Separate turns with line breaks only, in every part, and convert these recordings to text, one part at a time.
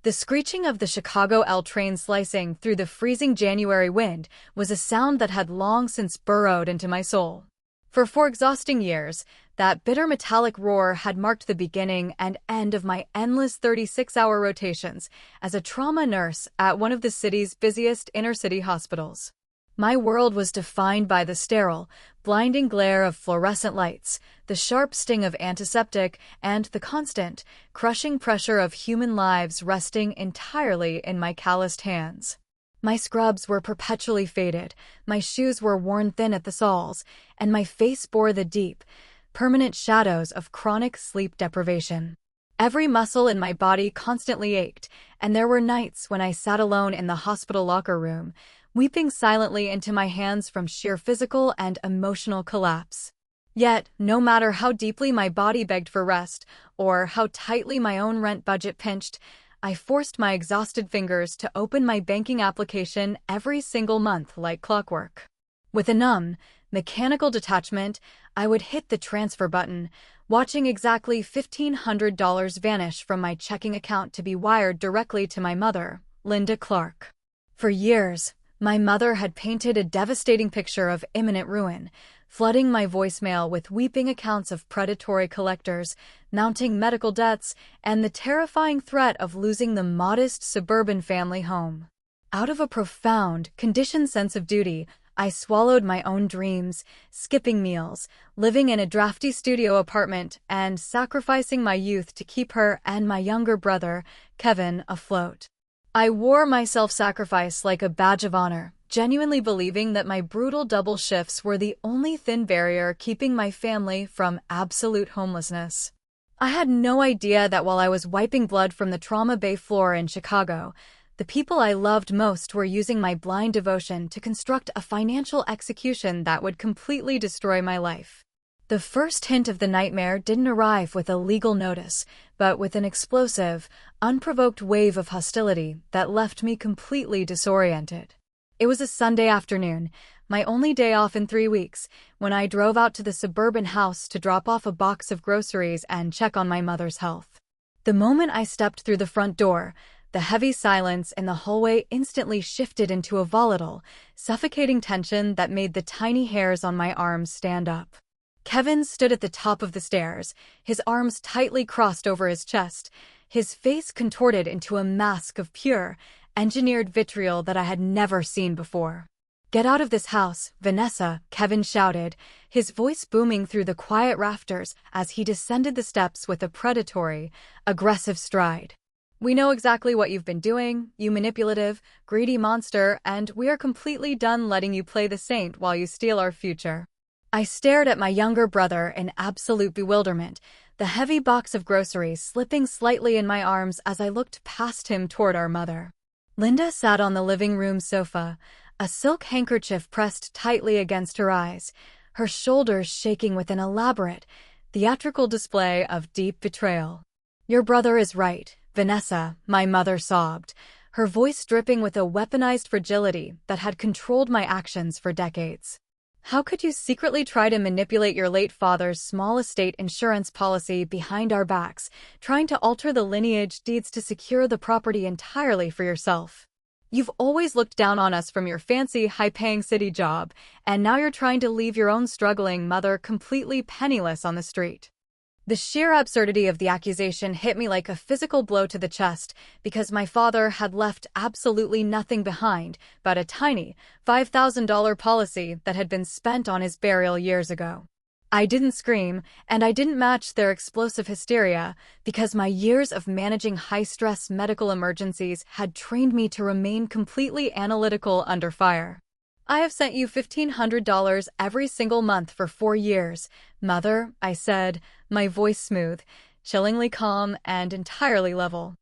The screeching of the Chicago L train slicing through the freezing January wind was a sound that had long since burrowed into my soul. For 4 exhausting years, that bitter metallic roar had marked the beginning and end of my endless 36-hour rotations as a trauma nurse at one of the city's busiest inner-city hospitals. My world was defined by the sterile, blinding glare of fluorescent lights, the sharp sting of antiseptic, and the constant, crushing pressure of human lives resting entirely in my calloused hands. My scrubs were perpetually faded, my shoes were worn thin at the soles, and my face bore the deep, permanent shadows of chronic sleep deprivation. Every muscle in my body constantly ached, and there were nights when I sat alone in the hospital locker room, weeping silently into my hands from sheer physical and emotional collapse. Yet, no matter how deeply my body begged for rest, or how tightly my own rent budget pinched, I forced my exhausted fingers to open my banking application every single month like clockwork. With a numb, mechanical detachment, I would hit the transfer button, watching exactly $1,500 vanish from my checking account to be wired directly to my mother, Linda Clark. For years, my mother had painted a devastating picture of imminent ruin, flooding my voicemail with weeping accounts of predatory collectors, mounting medical debts, and the terrifying threat of losing the modest suburban family home. Out of a profound, conditioned sense of duty, I swallowed my own dreams, skipping meals, living in a drafty studio apartment, and sacrificing my youth to keep her and my younger brother, Kevin, afloat. I wore my self-sacrifice like a badge of honor, genuinely believing that my brutal double shifts were the only thin barrier keeping my family from absolute homelessness. I had no idea that while I was wiping blood from the trauma bay floor in Chicago, the people I loved most were using my blind devotion to construct a financial execution that would completely destroy my life. The first hint of the nightmare didn't arrive with a legal notice, but with an explosive, unprovoked wave of hostility that left me completely disoriented. It was a Sunday afternoon, my only day off in 3 weeks, when I drove out to the suburban house to drop off a box of groceries and check on my mother's health. The moment I stepped through the front door, the heavy silence in the hallway instantly shifted into a volatile, suffocating tension that made the tiny hairs on my arms stand up. Kevin stood at the top of the stairs, his arms tightly crossed over his chest, his face contorted into a mask of pure, engineered vitriol that I had never seen before. "Get out of this house, Vanessa," Kevin shouted, his voice booming through the quiet rafters as he descended the steps with a predatory, aggressive stride. "We know exactly what you've been doing, you manipulative, greedy monster, and we are completely done letting you play the saint while you steal our future." I stared at my younger brother in absolute bewilderment, the heavy box of groceries slipping slightly in my arms as I looked past him toward our mother. Linda sat on the living room sofa, a silk handkerchief pressed tightly against her eyes, her shoulders shaking with an elaborate, theatrical display of deep betrayal. "Your brother is right, Vanessa," my mother sobbed, her voice dripping with a weaponized fragility that had controlled my actions for decades. "How could you secretly try to manipulate your late father's small estate insurance policy behind our backs, trying to alter the lineage deeds to secure the property entirely for yourself? You've always looked down on us from your fancy, high-paying city job, and now you're trying to leave your own struggling mother completely penniless on the street." The sheer absurdity of the accusation hit me like a physical blow to the chest because my father had left absolutely nothing behind but a tiny, $5,000 policy that had been spent on his burial years ago. I didn't scream, and I didn't match their explosive hysteria because my years of managing high-stress medical emergencies had trained me to remain completely analytical under fire. "I have sent you $1,500 every single month for 4 years, Mother," I said, my voice smooth, chillingly calm, and entirely level.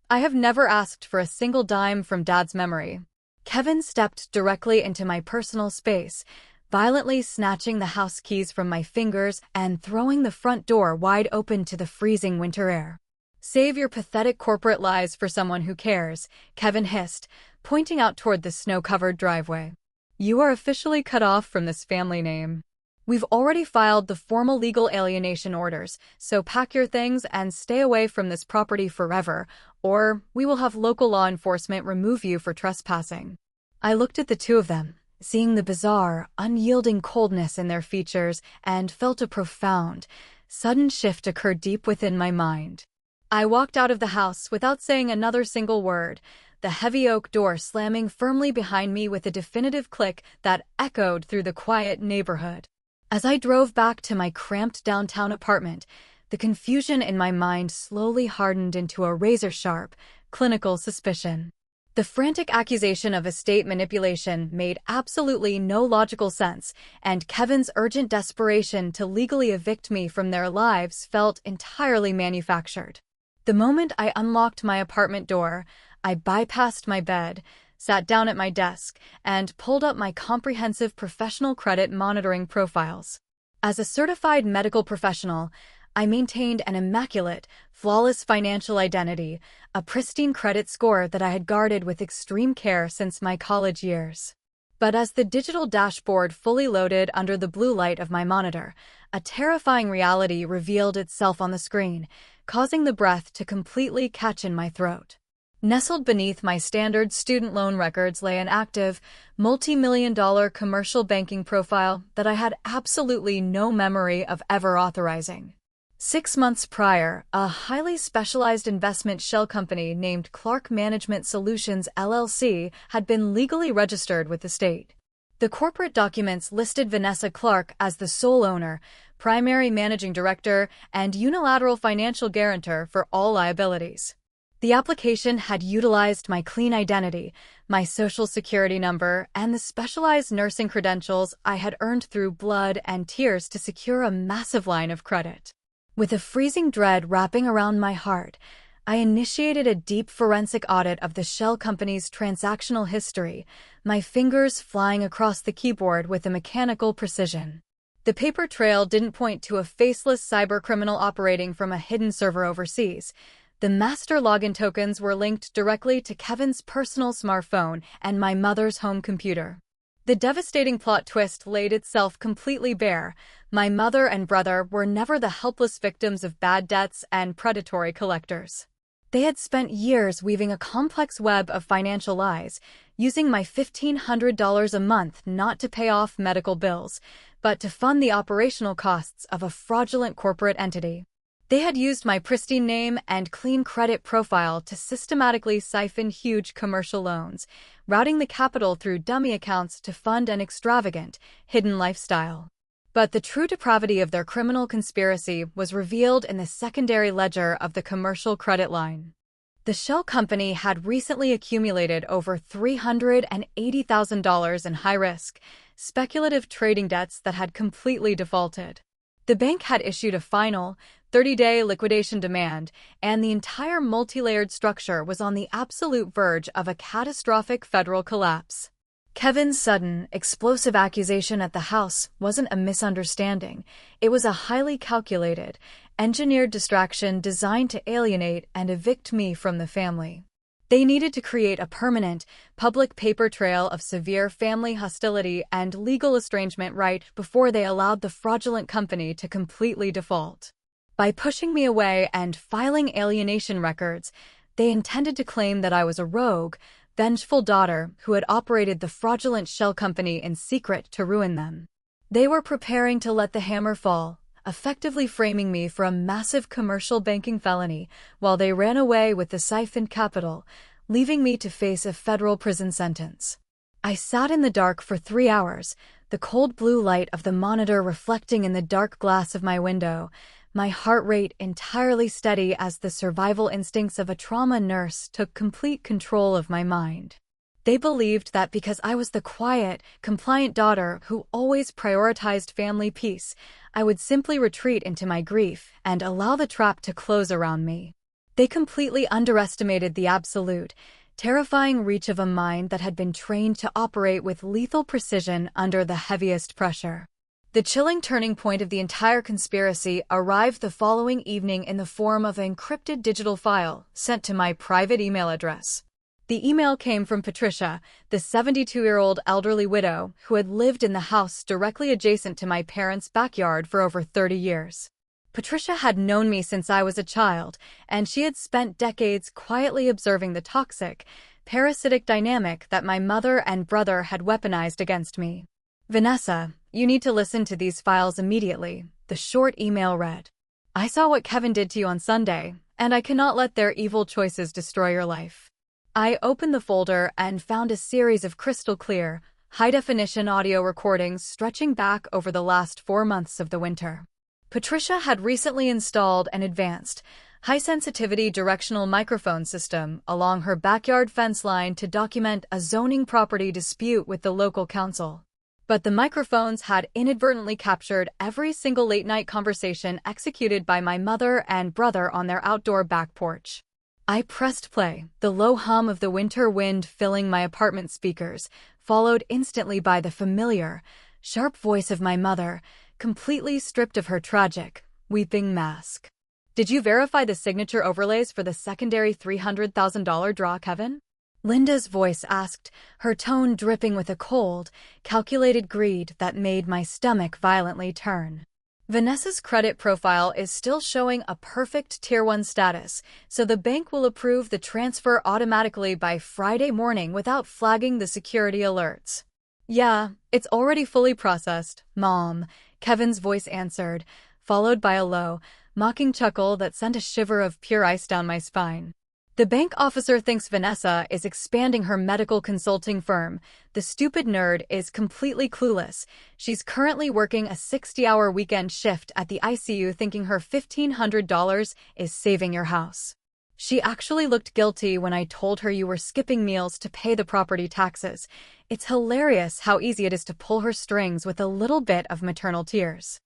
"I have never asked for a single dime from Dad's memory." Kevin stepped directly into my personal space, violently snatching the house keys from my fingers and throwing the front door wide open to the freezing winter air. "Save your pathetic corporate lies for someone who cares," Kevin hissed, pointing out toward the snow-covered driveway. "You are officially cut off from this family name." We've already filed the formal legal alienation orders, so pack your things and stay away from this property forever, or we will have local law enforcement remove you for trespassing." I looked at the two of them, seeing the bizarre, unyielding coldness in their features, and felt a profound, sudden shift occur deep within my mind. I walked out of the house without saying another single word, the heavy oak door slamming firmly behind me with a definitive click that echoed through the quiet neighborhood. As I drove back to my cramped downtown apartment, the confusion in my mind slowly hardened into a razor-sharp, clinical suspicion. The frantic accusation of estate manipulation made absolutely no logical sense, and Kevin's urgent desperation to legally evict me from their lives felt entirely manufactured. The moment I unlocked my apartment door, I bypassed my bed, sat down at my desk, and pulled up my comprehensive professional credit monitoring profiles. As a certified medical professional, I maintained an immaculate, flawless financial identity, a pristine credit score that I had guarded with extreme care since my college years. But as the digital dashboard fully loaded under the blue light of my monitor, a terrifying reality revealed itself on the screen, causing the breath to completely catch in my throat. Nestled beneath my standard student loan records lay an active, multi-million-dollar commercial banking profile that I had absolutely no memory of ever authorizing. 6 months prior, a highly specialized investment shell company named Clark Management Solutions LLC had been legally registered with the state. The corporate documents listed Vanessa Clark as the sole owner, primary managing director, and unilateral financial guarantor for all liabilities. The application had utilized my clean identity, my social security number, and the specialized nursing credentials I had earned through blood and tears to secure a massive line of credit. With a freezing dread wrapping around my heart, I initiated a deep forensic audit of the shell company's transactional history, my fingers flying across the keyboard with a mechanical precision. The paper trail didn't point to a faceless cybercriminal operating from a hidden server overseas. The master login tokens were linked directly to Kevin's personal smartphone and my mother's home computer. The devastating plot twist laid itself completely bare. My mother and brother were never the helpless victims of bad debts and predatory collectors. They had spent years weaving a complex web of financial lies, using my $1,500 a month not to pay off medical bills, but to fund the operational costs of a fraudulent corporate entity. They had used my pristine name and clean credit profile to systematically siphon huge commercial loans, routing the capital through dummy accounts to fund an extravagant, hidden lifestyle. But the true depravity of their criminal conspiracy was revealed in the secondary ledger of the commercial credit line. The shell company had recently accumulated over $380,000 in high-risk, speculative trading debts that had completely defaulted. The bank had issued a final, 30-day liquidation demand, and the entire multi-layered structure was on the absolute verge of a catastrophic federal collapse. Kevin's sudden, explosive accusation at the house wasn't a misunderstanding. It was a highly calculated, engineered distraction designed to alienate and evict me from the family. They needed to create a permanent, public paper trail of severe family hostility and legal estrangement right before they allowed the fraudulent company to completely default. By pushing me away and filing alienation records, they intended to claim that I was a rogue, vengeful daughter who had operated the fraudulent shell company in secret to ruin them. They were preparing to let the hammer fall, effectively framing me for a massive commercial banking felony while they ran away with the siphoned capital, leaving me to face a federal prison sentence. I sat in the dark for 3 hours, the cold blue light of the monitor reflecting in the dark glass of my window, my heart rate entirely steady as the survival instincts of a trauma nurse took complete control of my mind. They believed that because I was the quiet, compliant daughter who always prioritized family peace, I would simply retreat into my grief and allow the trap to close around me. They completely underestimated the absolute, terrifying reach of a mind that had been trained to operate with lethal precision under the heaviest pressure. The chilling turning point of the entire conspiracy arrived the following evening in the form of an encrypted digital file sent to my private email address. The email came from Patricia, the 72-year-old elderly widow who had lived in the house directly adjacent to my parents' backyard for over 30 years. Patricia had known me since I was a child, and she had spent decades quietly observing the toxic, parasitic dynamic that my mother and brother had weaponized against me. "Vanessa, you need to listen to these files immediately," the short email read. "I saw what Kevin did to you on Sunday, and I cannot let their evil choices destroy your life." I opened the folder and found a series of crystal-clear, high-definition audio recordings stretching back over the last 4 months of the winter. Patricia had recently installed an advanced, high-sensitivity directional microphone system along her backyard fence line to document a zoning property dispute with the local council. But the microphones had inadvertently captured every single late-night conversation executed by my mother and brother on their outdoor back porch. I pressed play, the low hum of the winter wind filling my apartment speakers, followed instantly by the familiar, sharp voice of my mother, completely stripped of her tragic, weeping mask. "Did you verify the signature overlays for the secondary $300,000 draw, Kevin?" Linda's voice asked, her tone dripping with a cold, calculated greed that made my stomach violently turn. "Vanessa's credit profile is still showing a perfect Tier 1 status, so the bank will approve the transfer automatically by Friday morning without flagging the security alerts." "Yeah, it's already fully processed, Mom," Kevin's voice answered, followed by a low, mocking chuckle that sent a shiver of pure ice down my spine. "The bank officer thinks Vanessa is expanding her medical consulting firm. The stupid nerd is completely clueless. She's currently working a 60-hour weekend shift at the ICU thinking her $1,500 is saving your house. She actually looked guilty when I told her you were skipping meals to pay the property taxes. It's hilarious how easy it is to pull her strings with a little bit of maternal tears."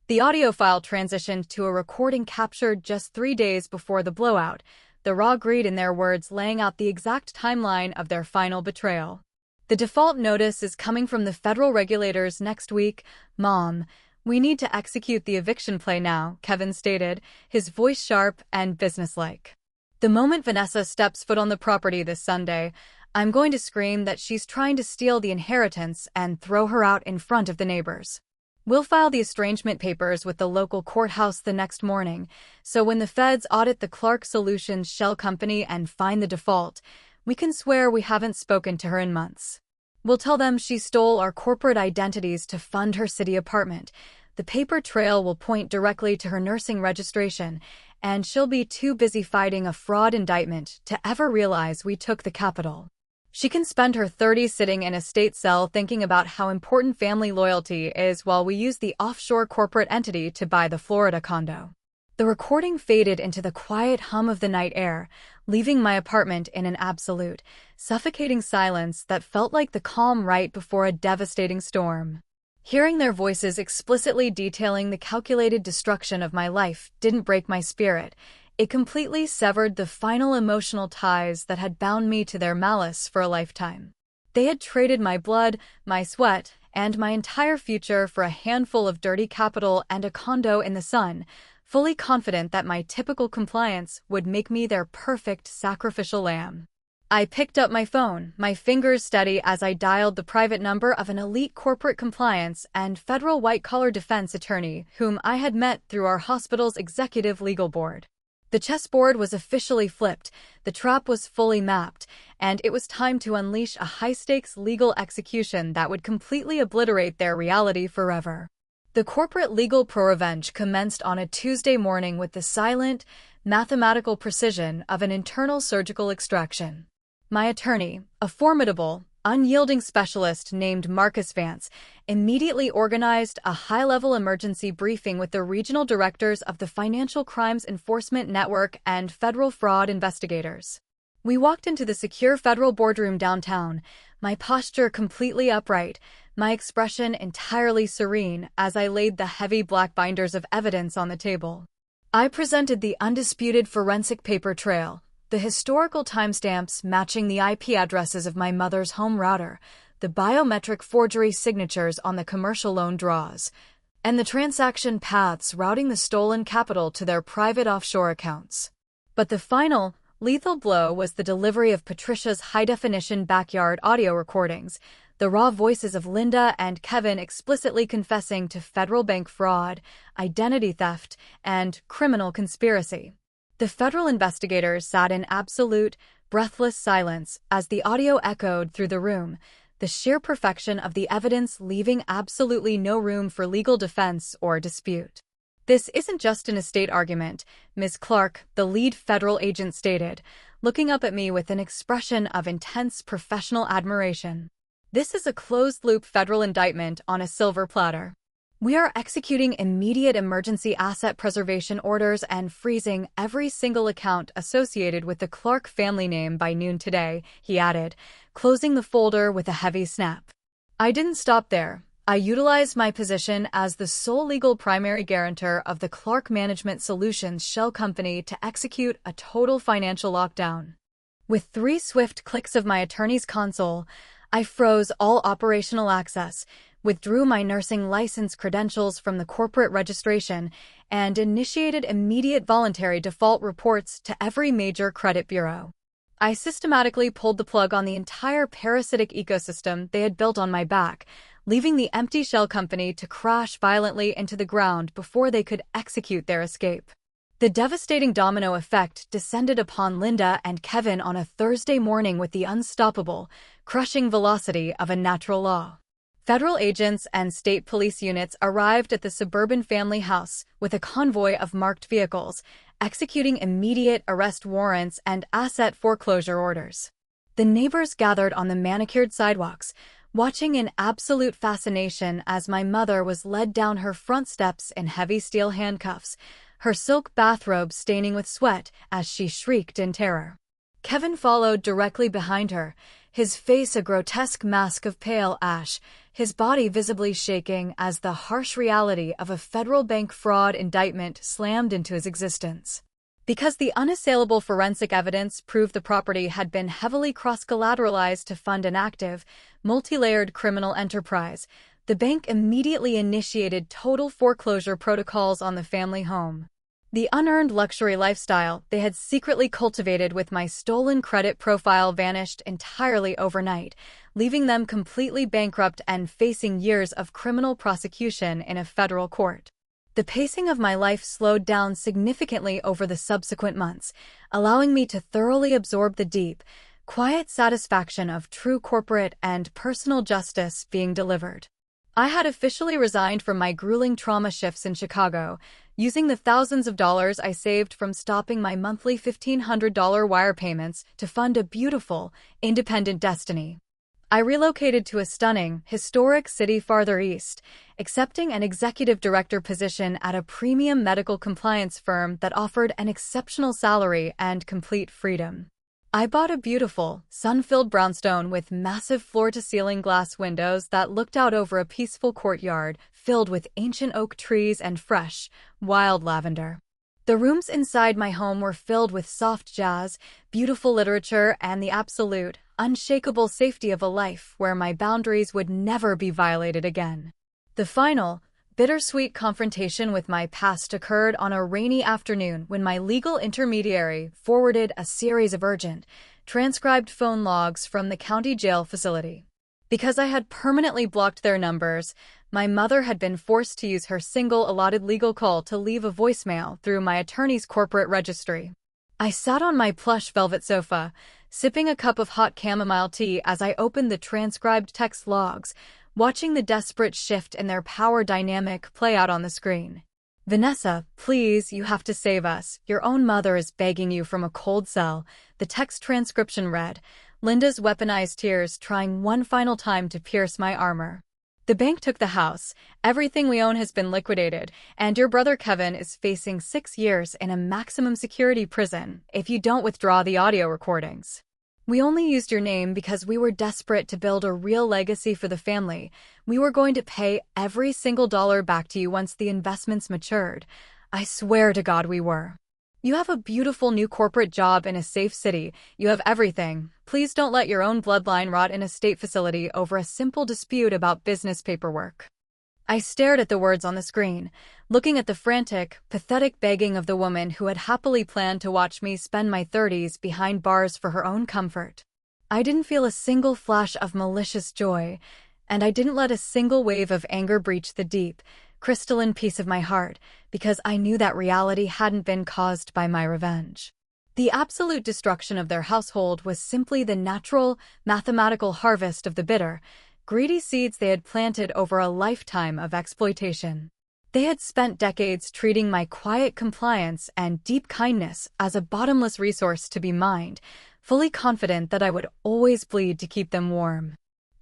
The audio file transitioned to a recording captured just 3 days before the blowout, the raw greed in their words laying out the exact timeline of their final betrayal. "The default notice is coming from the federal regulators next week, Mom. We need to execute the eviction play now," Kevin stated, his voice sharp and businesslike. "The moment Vanessa steps foot on the property this Sunday, I'm going to scream that she's trying to steal the inheritance and throw her out in front of the neighbors. We'll file the estrangement papers with the local courthouse the next morning, so when the feds audit the Clark Solutions shell company and find the default, we can swear we haven't spoken to her in months. We'll tell them she stole our corporate identities to fund her city apartment. The paper trail will point directly to her nursing registration, and she'll be too busy fighting a fraud indictment to ever realize we took the Capitol. She can spend her 30s sitting in a state cell thinking about how important family loyalty is while we use the offshore corporate entity to buy the Florida condo." The recording faded into the quiet hum of the night air, leaving my apartment in an absolute, suffocating silence that felt like the calm right before a devastating storm. Hearing their voices explicitly detailing the calculated destruction of my life didn't break my spirit. It completely severed the final emotional ties that had bound me to their malice for a lifetime. They had traded my blood, my sweat, and my entire future for a handful of dirty capital and a condo in the sun, fully confident that my typical compliance would make me their perfect sacrificial lamb. I picked up my phone, my fingers steady as I dialed the private number of an elite corporate compliance and federal white-collar defense attorney whom I had met through our hospital's executive legal board. The chessboard was officially flipped, the trap was fully mapped, and it was time to unleash a high-stakes legal execution that would completely obliterate their reality forever. The corporate legal pro-revenge commenced on a Tuesday morning with the silent, mathematical precision of an internal surgical extraction. My attorney, a formidable, unyielding specialist named Marcus Vance, immediately organized a high-level emergency briefing with the regional directors of the Financial Crimes Enforcement Network and federal fraud investigators. We walked into the secure federal boardroom downtown, my posture completely upright, my expression entirely serene as I laid the heavy black binders of evidence on the table. I presented the undisputed forensic paper trail, the historical timestamps matching the IP addresses of my mother's home router, the biometric forgery signatures on the commercial loan draws, and the transaction paths routing the stolen capital to their private offshore accounts. But the final, lethal blow was the delivery of Patricia's high-definition backyard audio recordings, the raw voices of Linda and Kevin explicitly confessing to federal bank fraud, identity theft, and criminal conspiracy. The federal investigators sat in absolute, breathless silence as the audio echoed through the room, the sheer perfection of the evidence leaving absolutely no room for legal defense or dispute. "This isn't just an estate argument," Ms. Clark, the lead federal agent stated, looking up at me with an expression of intense professional admiration. "This is a closed-loop federal indictment on a silver platter. We are executing immediate emergency asset preservation orders and freezing every single account associated with the Clark family name by noon today," he added, closing the folder with a heavy snap. I didn't stop there. I utilized my position as the sole legal primary guarantor of the Clark Management Solutions shell company to execute a total financial lockdown. With 3 swift clicks of my attorney's console, I froze all operational access, withdrew my nursing license credentials from the corporate registration, and initiated immediate voluntary default reports to every major credit bureau. I systematically pulled the plug on the entire parasitic ecosystem they had built on my back, leaving the empty shell company to crash violently into the ground before they could execute their escape. The devastating domino effect descended upon Linda and Kevin on a Thursday morning with the unstoppable, crushing velocity of a natural law. Federal agents and state police units arrived at the suburban family house with a convoy of marked vehicles, executing immediate arrest warrants and asset foreclosure orders. The neighbors gathered on the manicured sidewalks, watching in absolute fascination as my mother was led down her front steps in heavy steel handcuffs, her silk bathrobe staining with sweat as she shrieked in terror. Kevin followed directly behind her, his face a grotesque mask of pale ash, his body visibly shaking as the harsh reality of a federal bank fraud indictment slammed into his existence. Because the unassailable forensic evidence proved the property had been heavily cross-collateralized to fund an active, multi-layered criminal enterprise, the bank immediately initiated total foreclosure protocols on the family home. The unearned luxury lifestyle they had secretly cultivated with my stolen credit profile vanished entirely overnight, leaving them completely bankrupt and facing years of criminal prosecution in a federal court. The pacing of my life slowed down significantly over the subsequent months, allowing me to thoroughly absorb the deep, quiet satisfaction of true corporate and personal justice being delivered. I had officially resigned from my grueling trauma shifts in Chicago, using the thousands of dollars I saved from stopping my monthly $1,500 wire payments to fund a beautiful, independent destiny. I relocated to a stunning, historic city farther east, accepting an executive director position at a premium medical compliance firm that offered an exceptional salary and complete freedom. I bought a beautiful, sun-filled brownstone with massive floor-to-ceiling glass windows that looked out over a peaceful courtyard filled with ancient oak trees and fresh, wild lavender. The rooms inside my home were filled with soft jazz, beautiful literature, and the absolute, unshakable safety of a life where my boundaries would never be violated again. The final, bittersweet confrontation with my past occurred on a rainy afternoon when my legal intermediary forwarded a series of urgent, transcribed phone logs from the county jail facility. Because I had permanently blocked their numbers, my mother had been forced to use her single allotted legal call to leave a voicemail through my attorney's corporate registry. I sat on my plush velvet sofa, sipping a cup of hot chamomile tea as I opened the transcribed text logs, watching the desperate shift in their power dynamic play out on the screen. "Vanessa, please, you have to save us. Your own mother is begging you from a cold cell," the text transcription read, Linda's weaponized tears trying one final time to pierce my armor. "The bank took the house, everything we own has been liquidated, and your brother Kevin is facing 6 years in a maximum security prison if you don't withdraw the audio recordings. We only used your name because we were desperate to build a real legacy for the family. We were going to pay every single dollar back to you once the investments matured. I swear to God we were. You have a beautiful new corporate job in a safe city. You have everything. Please don't let your own bloodline rot in a state facility over a simple dispute about business paperwork." I stared at the words on the screen, looking at the frantic, pathetic begging of the woman who had happily planned to watch me spend my 30s behind bars for her own comfort. I didn't feel a single flash of malicious joy, and I didn't let a single wave of anger breach the deep, crystalline peace of my heart, because I knew that reality hadn't been caused by my revenge. The absolute destruction of their household was simply the natural, mathematical harvest of the bitter, greedy seeds they had planted over a lifetime of exploitation. They had spent decades treating my quiet compliance and deep kindness as a bottomless resource to be mined, fully confident that I would always bleed to keep them warm.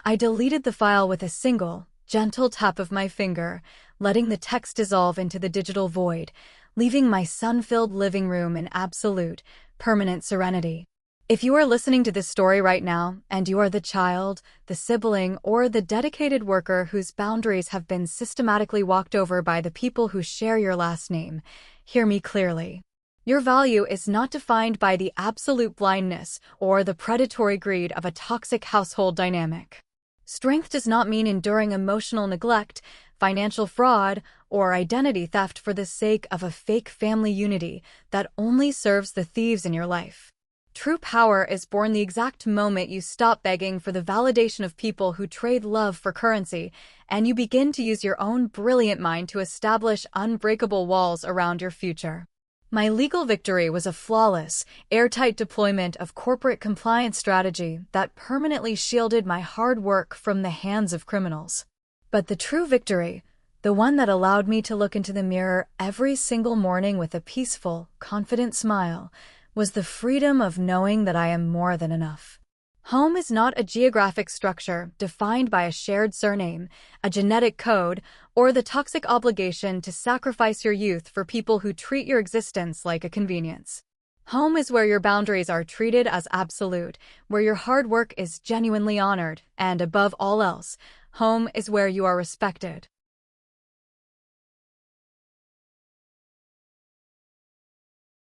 I deleted the file with a single, gentle tap of my finger, letting the text dissolve into the digital void, leaving my sun-filled living room in absolute, permanent serenity. If you are listening to this story right now, and you are the child, the sibling, or the dedicated worker whose boundaries have been systematically walked over by the people who share your last name, hear me clearly. Your value is not defined by the absolute blindness or the predatory greed of a toxic household dynamic. Strength does not mean enduring emotional neglect, financial fraud, or identity theft for the sake of a fake family unity that only serves the thieves in your life. True power is born the exact moment you stop begging for the validation of people who trade love for currency, and you begin to use your own brilliant mind to establish unbreakable walls around your future. My legal victory was a flawless, airtight deployment of corporate compliance strategy that permanently shielded my hard work from the hands of criminals. But the true victory, the one that allowed me to look into the mirror every single morning with a peaceful, confident smile, was the freedom of knowing that I am more than enough. Home is not a geographic structure defined by a shared surname, a genetic code, or the toxic obligation to sacrifice your youth for people who treat your existence like a convenience. Home is where your boundaries are treated as absolute, where your hard work is genuinely honored, and above all else, home is where you are respected.